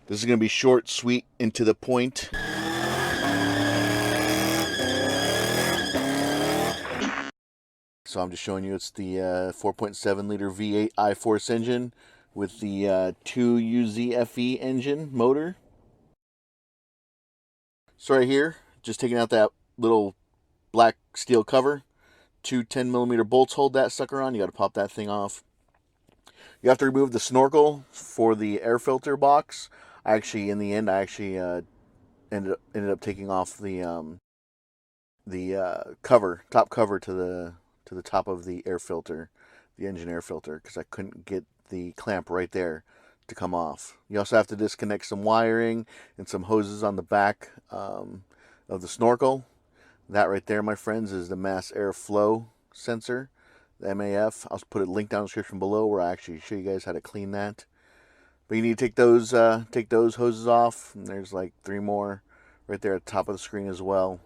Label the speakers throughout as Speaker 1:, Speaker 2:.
Speaker 1: This is going to be short, sweet, and to the point. So I'm just showing you it's the 4.7 liter V8 I-Force engine with the 2UZ-FE engine motor. So right here, just taking out that little black steel cover. Two 10mm bolts hold that sucker on. You got to pop that thing off. You have to remove the snorkel for the air filter box. In the end, I actually ended up taking off the top cover to the top of the air filter, the engine air filter, because I couldn't get the clamp right there to come off. You also have to disconnect some wiring and some hoses on the back of the snorkel. That right there, my friends, is the mass airflow sensor, the MAF. I'll put a link down in the description below where I actually show you guys how to clean that. But you need to take those hoses off. And there's like 3 more right there at the top of the screen as well.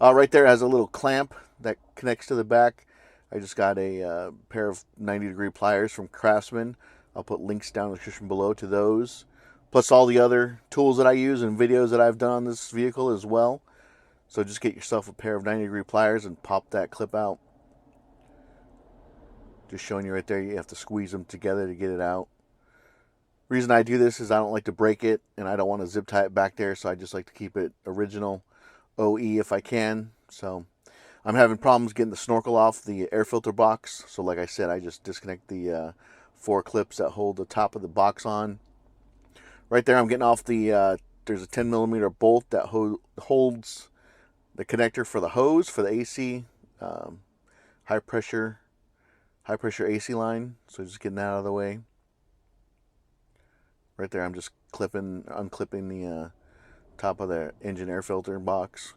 Speaker 1: Right there has a little clamp that connects to the back. I just got a pair of 90-degree pliers from Craftsman. I'll put links down in the description below to those. Plus all the other tools that I use and videos that I've done on this vehicle as well. So just get yourself a pair of 90-degree pliers and pop that clip out. Just showing you right there, you have to squeeze them together to get it out. Reason I do this is I don't like to break it and I don't want to zip tie it back there, so I just like to keep it original OE if I can. So I'm having problems getting the snorkel off the air filter box. So like I said, I just disconnect the 4 clips that hold the top of the box on. Right there, I'm getting off the, there's a 10mm bolt that holds the connector for the hose for the AC, high pressure AC line. So just getting that out of the way. Right there, I'm just unclipping the top of the engine air filter box.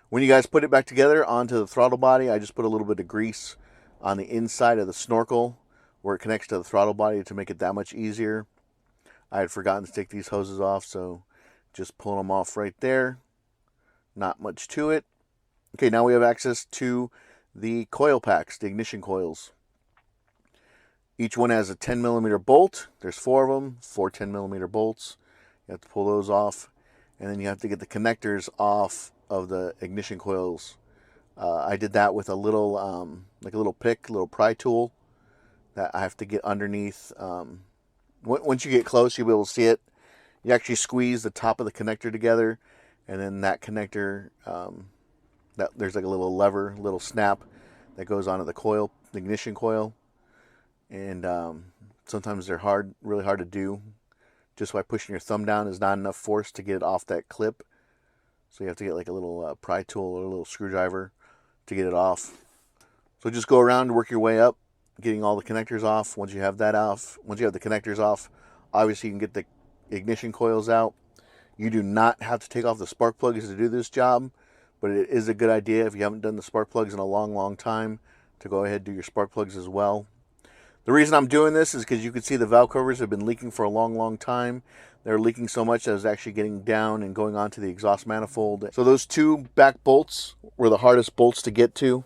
Speaker 1: When you guys put it back together onto the throttle body, I just put a little bit of grease on the inside of the snorkel where it connects to the throttle body to make it that much easier. I had forgotten to take these hoses off, so just pulling them off right there. Not much to it. Okay, now we have access to the coil packs, the ignition coils. Each one has a 10mm bolt. There's 4 of them, 4 10mm bolts. You have to pull those off, and then you have to get the connectors off of the ignition coils. I did that with a little, like a little pick, a little pry tool that I have to get underneath. Once you get close, you'll be able to see it. You actually squeeze the top of the connector together, and then that connector, there's like a little lever, little snap that goes onto the coil, the ignition coil. And sometimes they're really hard to do. Just by pushing your thumb down is not enough force to get it off that clip. So you have to get like a little pry tool or a little screwdriver to get it off. So just go around and work your way up, getting all the connectors off. Once you have that off, once you have the connectors off, obviously you can get the ignition coils out. You do not have to take off the spark plugs to do this job, but it is a good idea if you haven't done the spark plugs in a long time to go ahead and do your spark plugs as well. The reason I'm doing this is because you can see the valve covers have been leaking for a long time. They're leaking so much that it's actually getting down and going onto the exhaust manifold. So those 2 back bolts were the hardest bolts to get to.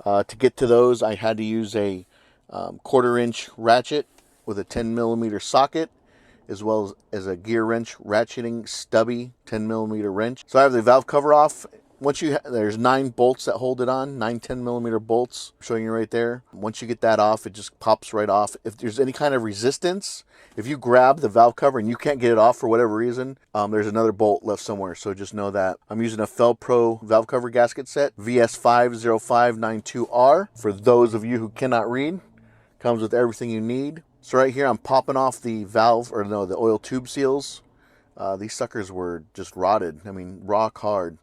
Speaker 1: To get to those, I had to use a 1/4-inch ratchet with a 10mm socket, as well as a gear wrench ratcheting stubby 10mm wrench. So I have the valve cover off. Once there's 9 bolts that hold it on, 9 10mm bolts, I'm showing you right there. Once you get that off, it just pops right off. If there's any kind of resistance, if you grab the valve cover and you can't get it off for whatever reason, there's another bolt left somewhere. So just know that. I'm using a Felpro valve cover gasket set, VS50592R. For those of you who cannot read, comes with everything you need. So right here, I'm popping off the the oil tube seals. These suckers were just rotted. I mean, rock hard.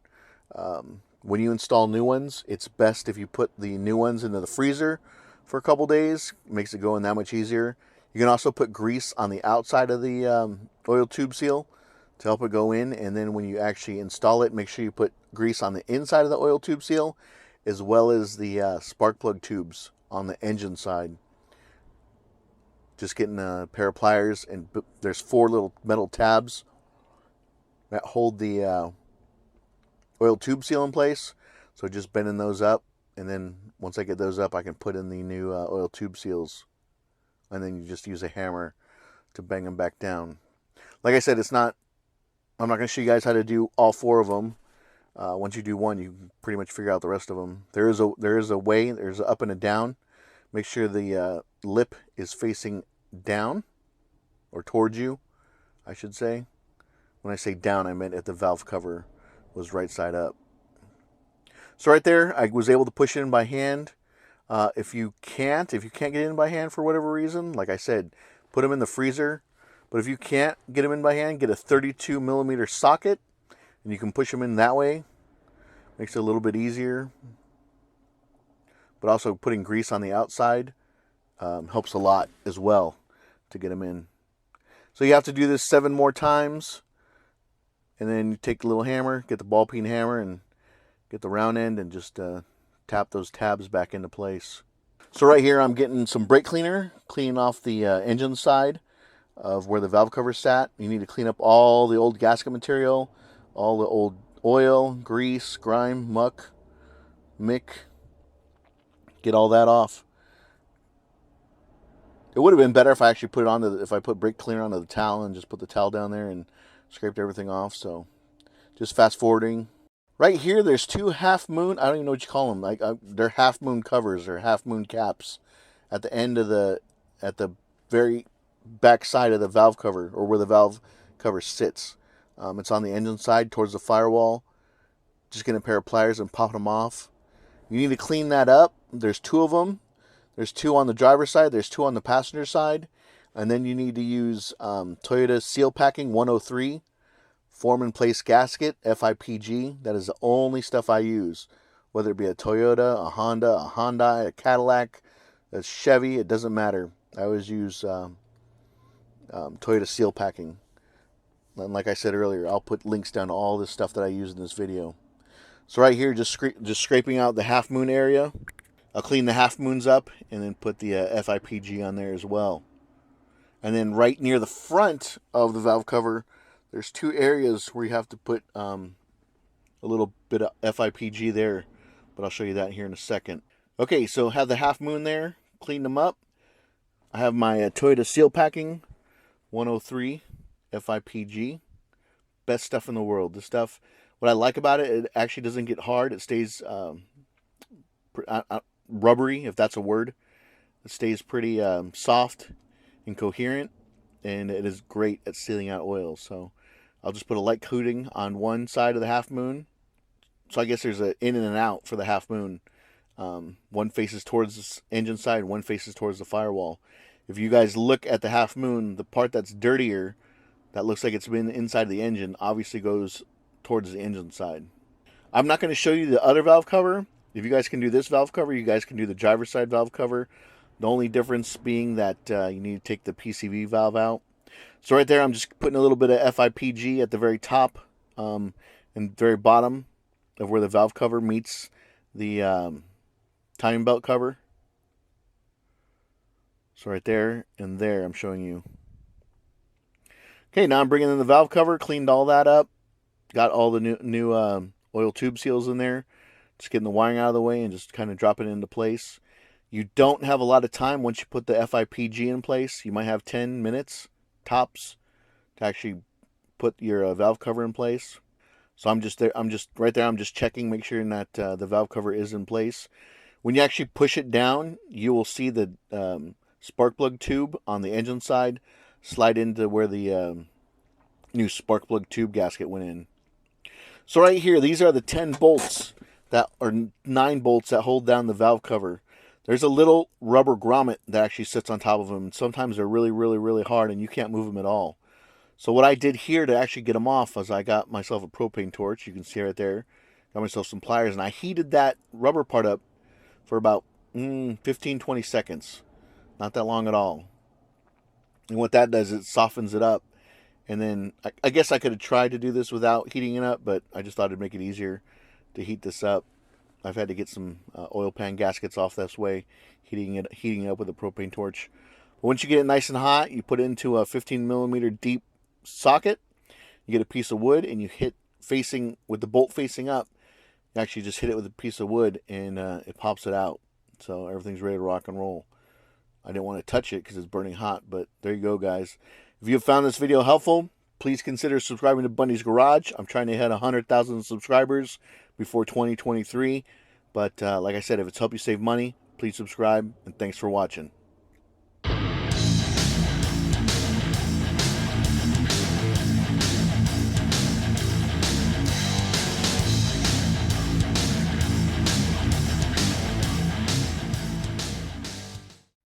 Speaker 1: When you install new ones, it's best if you put the new ones into the freezer for a couple days. It makes it going that much easier. You can also put grease on the outside of the oil tube seal to help it go in. And then when you actually install it, make sure you put grease on the inside of the oil tube seal, as well as the spark plug tubes on the engine side. Just getting a pair of pliers, and there's 4 little metal tabs that hold the oil tube seal in place. So just bending those up, and then once I get those up, I can put in the new oil tube seals, and then you just use a hammer to bang them back down. Like I said, I'm not going to show you guys how to do all 4 of them. Once you do one, you can pretty much figure out the rest of them. There is a way. There's an up and a down. Make sure the lip is facing down, or towards you, I should say. When I say down, I meant if the valve cover was right side up. So right there, I was able to push it in by hand. If you can't get in by hand for whatever reason, like I said, put them in the freezer. But if you can't get them in by hand, get a 32 millimeter socket, and you can push them in that way. Makes it a little bit easier. But also putting grease on the outside helps a lot as well to get them in. So you have to do this 7 more times. And then you take the little hammer, get the ball peen hammer, and get the round end and just tap those tabs back into place. So right here I'm getting some brake cleaner, cleaning off the engine side of where the valve cover sat. You need to clean up all the old gasket material, all the old oil, grease, grime, muck, mick. Get all that off. It would have been better if I actually if I put brake cleaner onto the towel and just put the towel down there and scraped everything off. So just fast forwarding. Right here, there's 2 half moon. I don't even know what you call them. Like they're half moon covers or half moon caps at the end of at the very back side of the valve cover, or where the valve cover sits. It's on the engine side towards the firewall. Just get a pair of pliers and pop them off. You need to clean that up. There's 2 of them. There's 2 on the driver's side. There's 2 on the passenger side. And then you need to use Toyota Seal Packing 103 Form in Place Gasket FIPG. That is the only stuff I use. Whether it be a Toyota, a Honda, a Hyundai, a Cadillac, a Chevy, it doesn't matter. I always use Toyota Seal Packing. And like I said earlier, I'll put links down to all this stuff that I use in this video. So right here, just scraping out the half moon area. I'll clean the half moons up and then put the FIPG on there as well. And then right near the front of the valve cover, there's 2 areas where you have to put a little bit of FIPG there. But I'll show you that here in a second. Okay, so have the half moon there. Cleaned them up. I have my Toyota Seal Packing 103 FIPG. Best stuff in the world. This stuff, what I like about it, it actually doesn't get hard. It stays rubbery, if that's a word. It stays pretty soft and coherent, and it is great at sealing out oil. So I'll just put a light coating on one side of the half moon. So I guess there's an in and an out for the half moon. One faces towards the engine side, one faces towards the firewall. If you guys look at the half moon, the part that's dirtier, that looks like it's been inside of the engine, obviously goes towards the engine side. I'm not going to show you the other valve cover. If you guys can do this valve cover, you guys can do the driver's side valve cover. The only difference being that you need to take the PCV valve out. So right there, I'm just putting a little bit of FIPG at the very top and very bottom of where the valve cover meets the timing belt cover. So right there and there, I'm showing you. Okay, now I'm bringing in the valve cover, cleaned all that up. Got all the new oil tube seals in there. Just getting the wiring out of the way and just kind of dropping it into place. You don't have a lot of time once you put the FIPG in place. You might have 10 minutes tops to actually put your valve cover in place. So I'm just there. I'm just right there. I'm just checking, make sure that the valve cover is in place. When you actually push it down, you will see the spark plug tube on the engine side slide into where the new spark plug tube gasket went in. So right here, these are the 10 bolts that are 9 bolts that hold down the valve cover. There's a little rubber grommet that actually sits on top of them. And sometimes they're really, really, really hard and you can't move them at all. So what I did here to actually get them off was I got myself a propane torch. You can see right there. Got myself some pliers and I heated that rubber part up for about 15-20 seconds. Not that long at all. And what that does, it softens it up. And then I guess I could have tried to do this without heating it up, but I just thought it'd make it easier to heat this up. I've had to get some oil pan gaskets off this way, heating it up with a propane torch. But once you get it nice and hot, you put it into a 15mm deep socket. You get a piece of wood and you hit facing with the bolt facing up. You actually just hit it with a piece of wood and it pops it out. So everything's ready to rock and roll. I didn't want to touch it because it's burning hot, but there you go, guys. If you have found this video helpful, please consider subscribing to Bundys Garage. I'm trying to hit 100,000 subscribers before 2023. But like I said, if it's helped you save money, please subscribe, and thanks for watching.